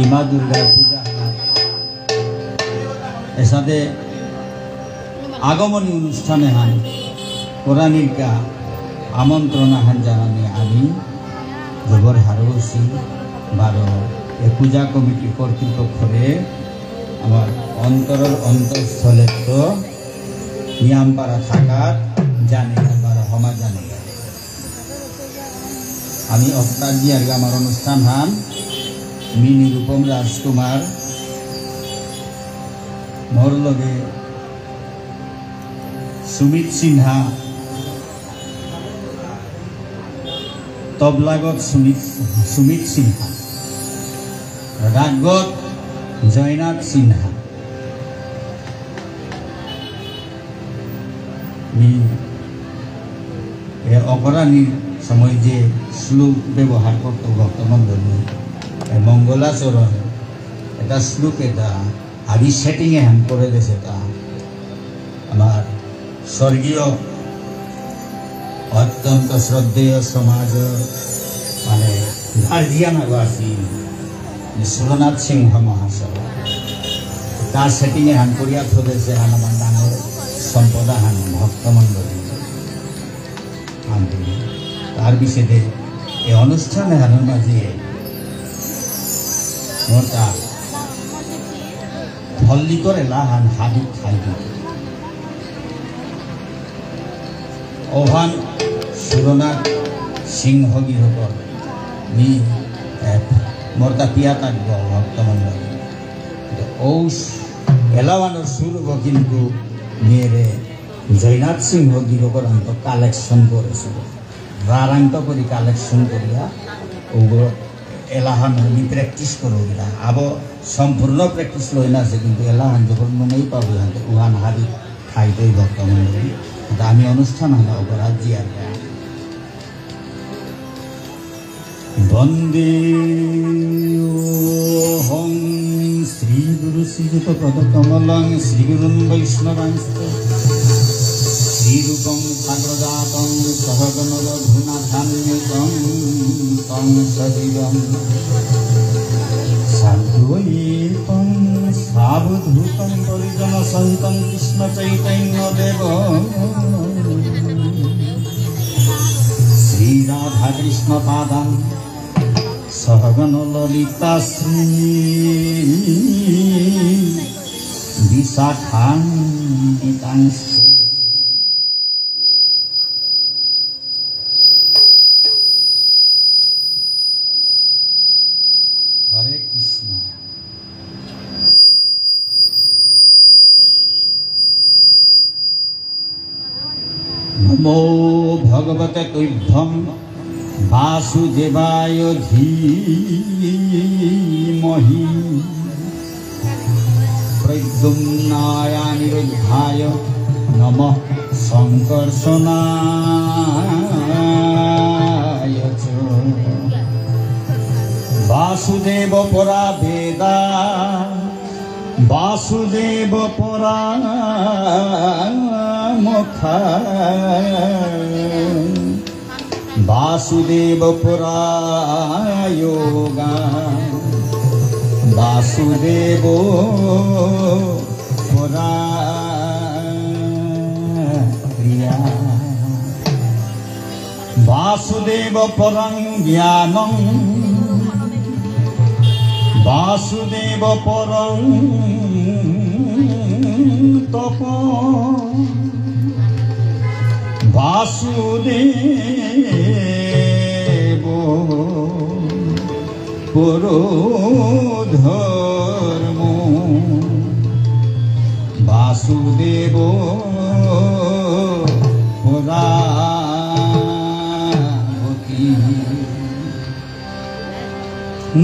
ইমা দুর্গার পূজা এর সাথে আগমনী অনুষ্ঠানে হান কোরআনিকা আমন্ত্রণ হান জানানি আমি জবর হারুসি বারো এ পূজা কমিটি কর্তৃপক্ষরে আমার অন্তরের অন্তঃস্থলে তো নিয়ামপাড়া থাকার জানি বারো হমা জানি আমি অবতার দিয়ে আর আমার অনুষ্ঠান হান মি নিরুপম রাজকুমার মোর লগে সুমিত সিনহা তবলাগত সুমিত সিনহা রাগত জয়নাথ সিনহা অপরাধীর সময় যে শ্লোক ব্যবহার করত ভক্তমণ্ডলী মঙ্গলাচরণ এটা শ্লোক এটা আদি সেটিংয়ে হ্যান করে দিয়েছে তা আমার স্বর্গীয় অত্যন্ত শ্রদ্ধেয় সমাজ মানে গার্জিয়ান আছি সুরনাথ সিংহ মহাশয় তার সেটিংয়ে হান করিয়া থলেছে হান আমার ডাঙর সম্পদা হান ভক্তমণ্ডলী তার বিষয়ে এই অনুষ্ঠানে হানের মাঝে মোটা ফল্লি করে লাহান হাবি খাইবি ওভান সুরনাথ সিংহ গৃহকর নি মোরতা পিয়া থাকব ভক্তমণ্ডলী ঔষ এলাওয়ানোর শুরু কিন্তু মেয়েরে জয়নাথ সিংহ গৃহকর অন্ত কালেকশন করেছিল রারান্ত করি কালেকশন করিয়া ওগুলো এলাহান উনি প্র্যাকটিস করো ওগুলা আবার সম্পূর্ণ প্র্যাকটিস লই না আছে কিন্তু এলাহান যখন মনেই পাবো উহান হাবি খাইতেই ভক্তমণ্ডলী আমি অনুষ্ঠান হলো অপরাধ জিয়ার বন্দে হং শ্রী গুরু শ্রীযুত পদকমলং শ্রী গুরুন বৈষ্ণবাংশ শ্রীরূপং সাগ্রজাতং সহগণ রঘুনাথান্বিতং তং সজীবং সাদ্বৈতং সাবধূতং পরিজন সহিতং কৃষ্ণ চৈতন্য দেব শ্রী রাধা কৃষ্ণ পাদাং সহগণ ললিতা শ্রী বিশাখান্বিতাংশ। হরে কৃষ্ণ। নমো ভগবতে তুভ্যং বাসুদেবায় ধীমহি প্রদ্যুম্নায় নিরুদ্ধায় নমঃ সংকর্ষণায় চ। বাসুদেব পরা বেদা বাসুদেব পরা মুখা বাসুদেব পরা যোগা বাসুদেব পরা ক্রিয়া বাসুদেব পরং জ্ঞানং বাসুদেব পরং তপ বাসুদেব পরো ধর্ম বাসুদেব পরাগতি।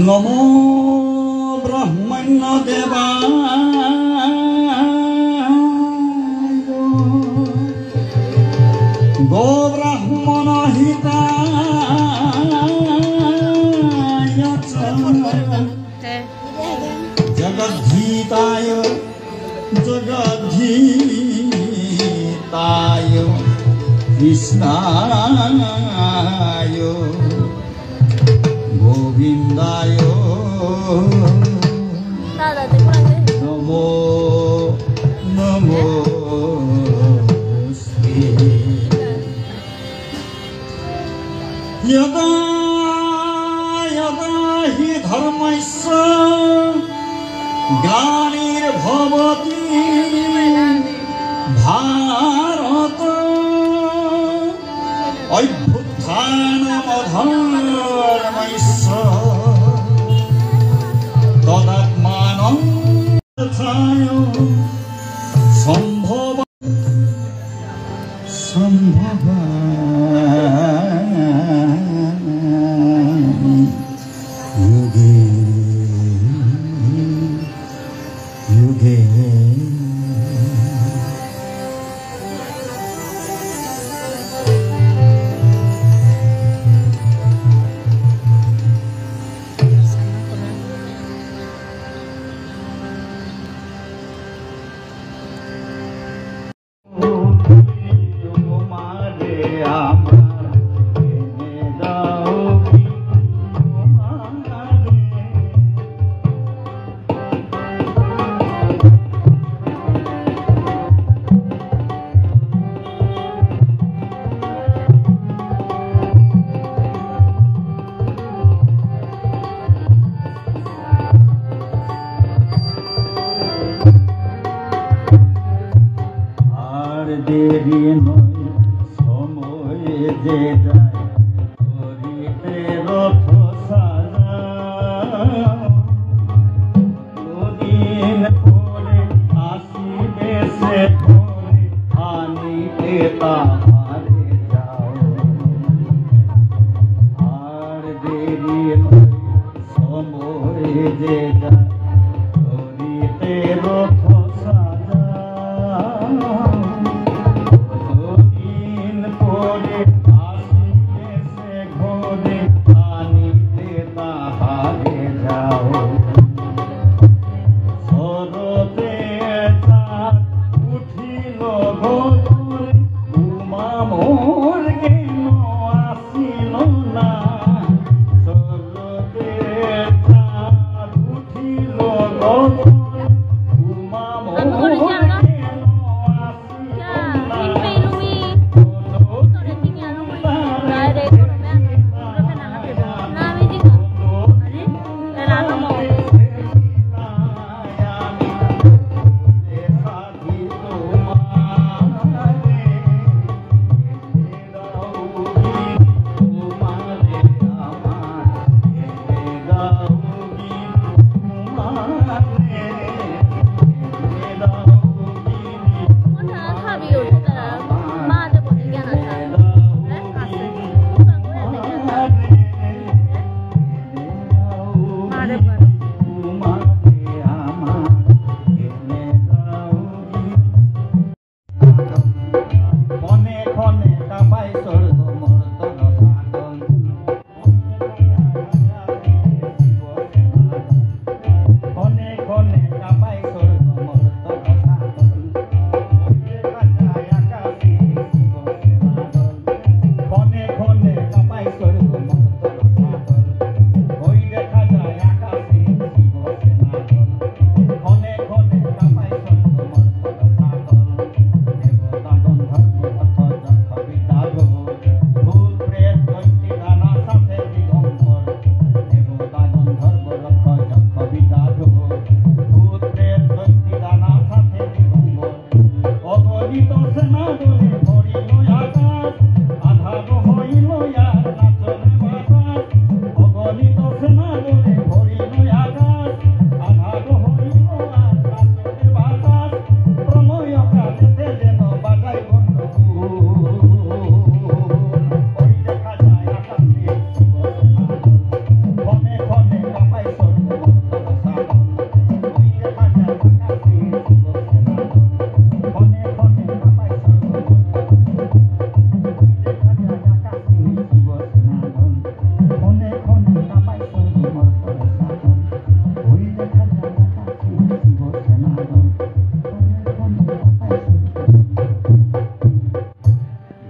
নমো ব্রহ্মণ্য দেবা গো ব্রাহ্মণ হিতায় জগদ্ধীতায় জগদ্ধীতায় কৃষ্ণায় গোবিন্দায় ধর্মস্য গ্লানির ভবতি ভারত অভ্যুত্থানমধর্মস্য তদাত্মানং সম্ভব সম্ভব युगे युगे দেরি নয় সময়ে যে যায় করিতে রথ সাজাদিন পরে আসিবে সে ঘরে আনিতে তাহারে যাও আর দেরি নয় সময়ে যে যায় করিতে রথ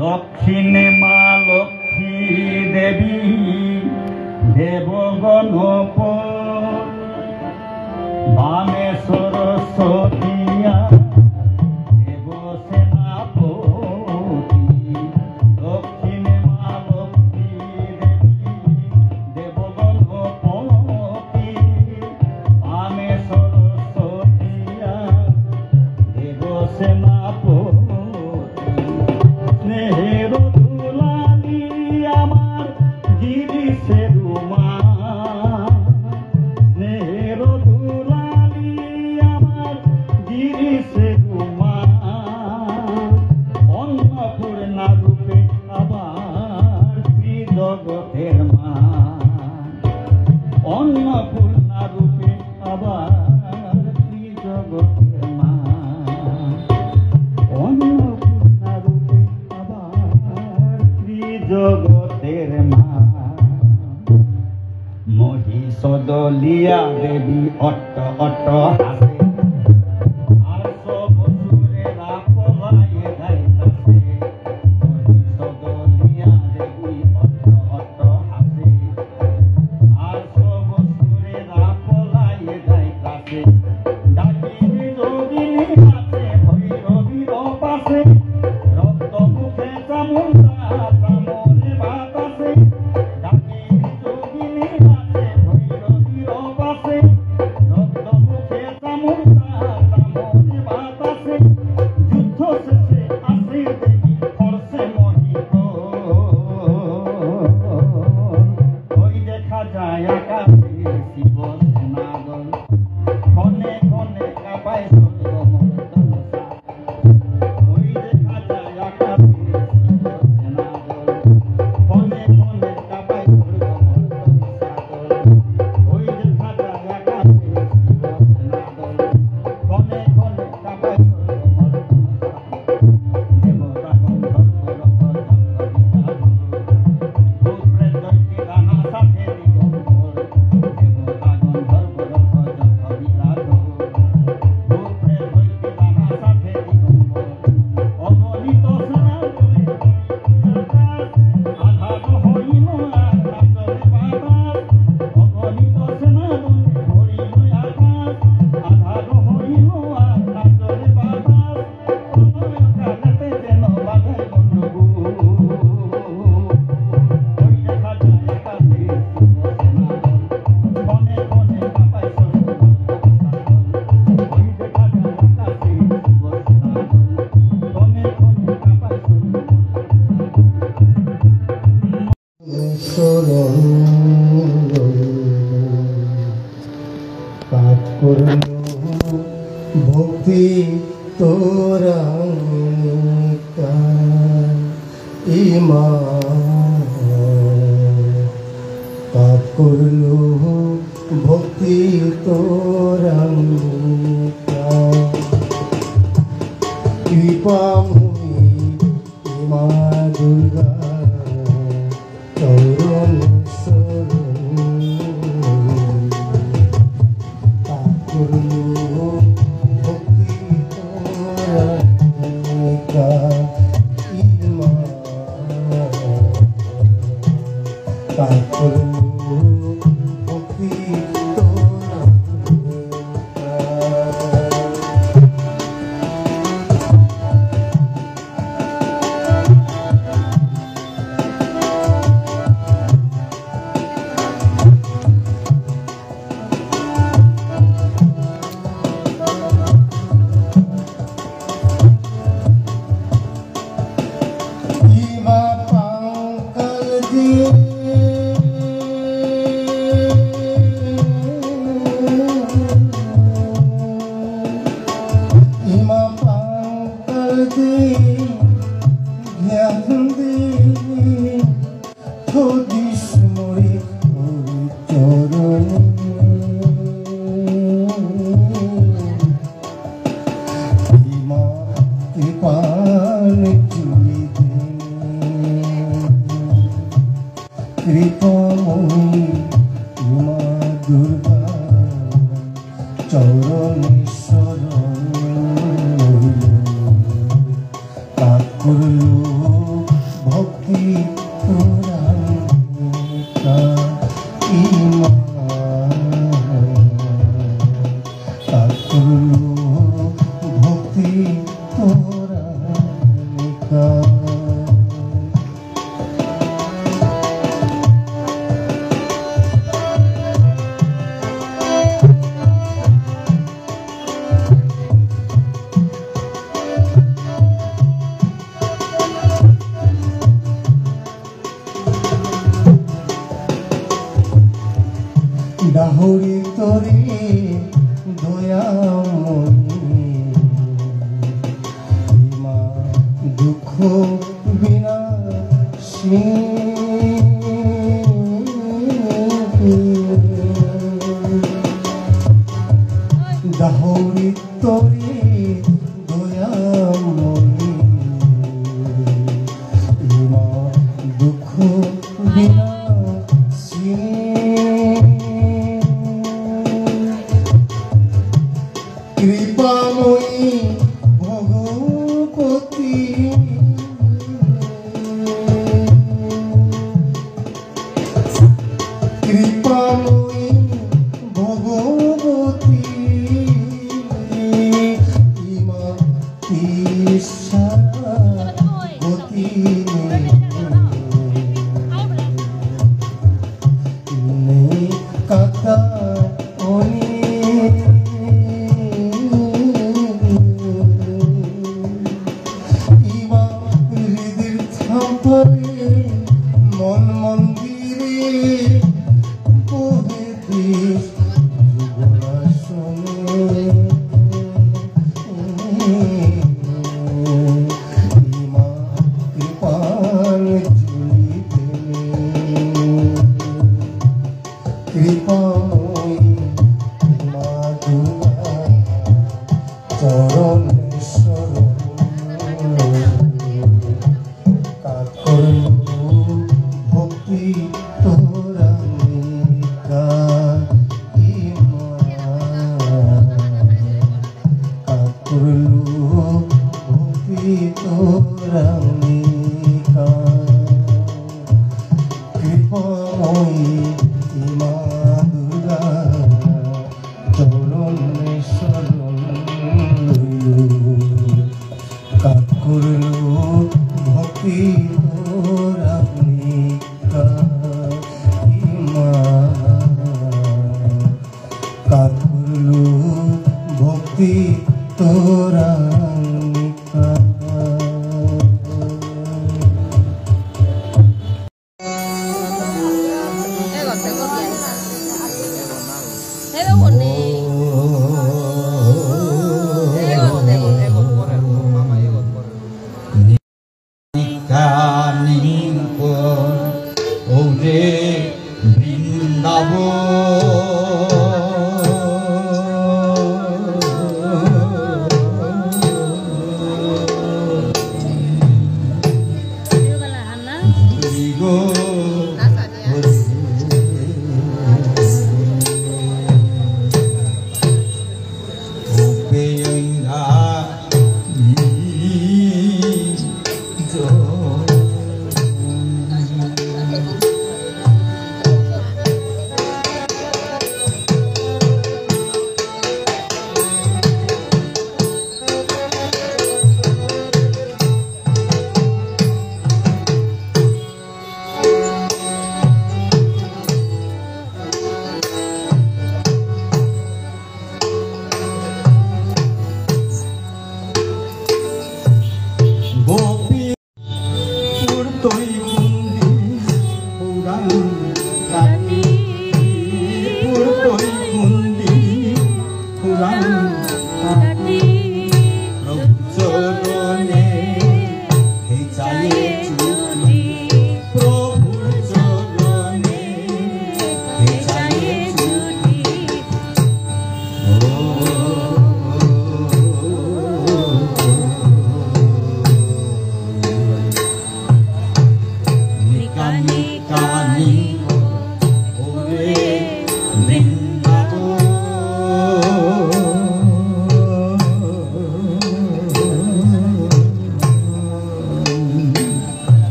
দক্ষিণে মা লক্ষ্মী দেবী দেবগণ বামে সরস্বতীয়া দেব সেনাপতি দক্ষিণে মা লক্ষ্মী দেবী দেবগণ দেবী অট্ট অট্ট হাসে আর সব সুরেরা পলায়ে যাইতাছে মহিষদলিয়া দেবী অট্ট অট্ট হাসে আর সব সুরেরা পলায়ে যাইতাছে ডাকিনি যোগিনী হাতে ভৈরবীর পাশে রক্ত মুখে চামুন্ডা চামরে বাতাসে ডাকিনি যোগিনী হাতে ভৈরবীর পাশে রক্ত মুখে চামুন্ডা চামরে বাতাসে যুদ্ধ শেষে আসে দেবী করছে মোহিত ওই দেখা যায় আকাশে শিব সেনাদল ঘনে ঘনে কাঁপায় স্বর্গ মর্তল ওই দেখা যায় আকাশে শিব সেনাদল ঘনে ঘনে কাঁপায় স্বর্গ মর্তল ওই দেখা যায় আকাশে শিব সেনাদল ঘনে ঘনে কাঁপায় স্বর্গ মর্তল দেবতা গন্ধর্ব রথ ঝঙ্করিতা ভূত প্রেত দৈত্যী দানা সাথে দিগম্বর দেবতা গন্ধর্ব রথ ঝঙ্করিতা ভূত প্রেত দৈত্যী দানা সাথে দিগম্বর অগণিত সেনা বলে আকাশ আঘাত হইল আর নাচরে বাতাস অগণিত সেনা বলে হইল আকাশ আঘাত হইল আর নাচরে বাতাস কালেতে যেন বাধাই গণ্ডগোল ওই দেখা যায় আকাশে শিব সেনাদল ঘনে ঘনে কাঁপায় স্বর্গ মর্তল ওই দেখা যায় আকাশে শিব সেনাদল ঘনে ঘনে কাঁপায় স্বর্গ শরণ পাঠ করল ভক্তি তোরা ইমান পাঠ করল ভক্তি তোরা কৃপাময়ী মা দুর্গা চরণ শরণ পাঠ করল ভক্তি তোরা ইমান পাঠ করল ভক্তি তোরা ইমা পাঙ্কল দিয়ে ইমা পাঙ্কল দিয়ে জ্ঞান দিয়ে থদিস মরে চরণে ইমা কৃপান চুরি কৃপাময়ী মা দুর্গা চরণে শরণ পাঠ করল ভক্তি তোরা ইমান পাঠ করল ভক্তি তোরা ডাহরি তরে দয়াময়ী মা দুঃখ বিনাশী ডাহরি তরে দয়াময়ী মা দুঃখ বিনাশী কৃপাময়ী ভগবতী কৃপাময়ী ভগবতী ইমা ঈশা গতি নেই কথা মন মন্দিরে বহে দেশ যুগলাসনে ইমা কৃপান ঝুলিতে কৃপাময়ী মা দুর্গা চরণ শরণ ভক্তি তোরা কাকুরলু ভক্তি তোরা কৃপাময়ী মা দুর্গা চরণ শরণ কাকুরলু ভক্তি কাকুরলু ভক্তি তোরা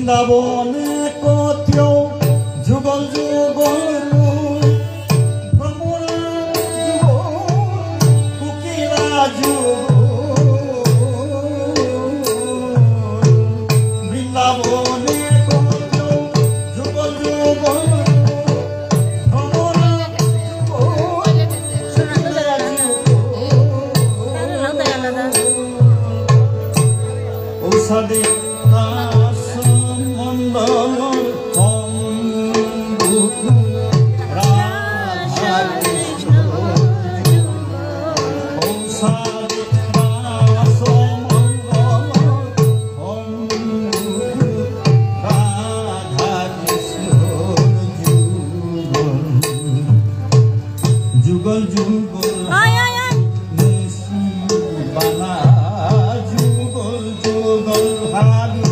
বৃন্দাবনে কোথাও যুগল যুগল ভ্রমরা যুগল কুকিলা যুগল বৃন্দাবনে কোথাও যুগল যুগল ভ্রমরা যুগল কুকিলা যুগল সাদে কাসমণ্ডল রাধা কৃষ্ণ সাদে কাসমণ্ডল রাধা কৃষ্ণ যুগল যুগল বালা যুগল যুগল হারি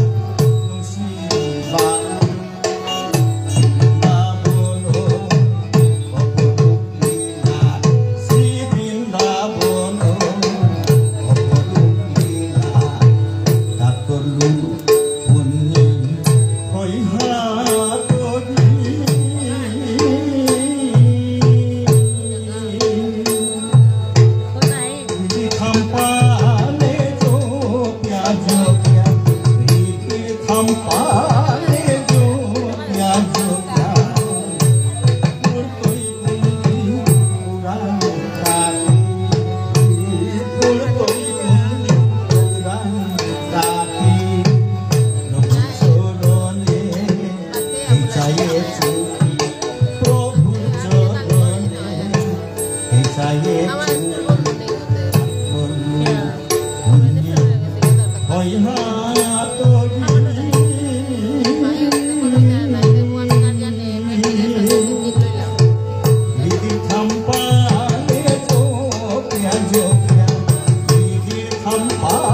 Hampa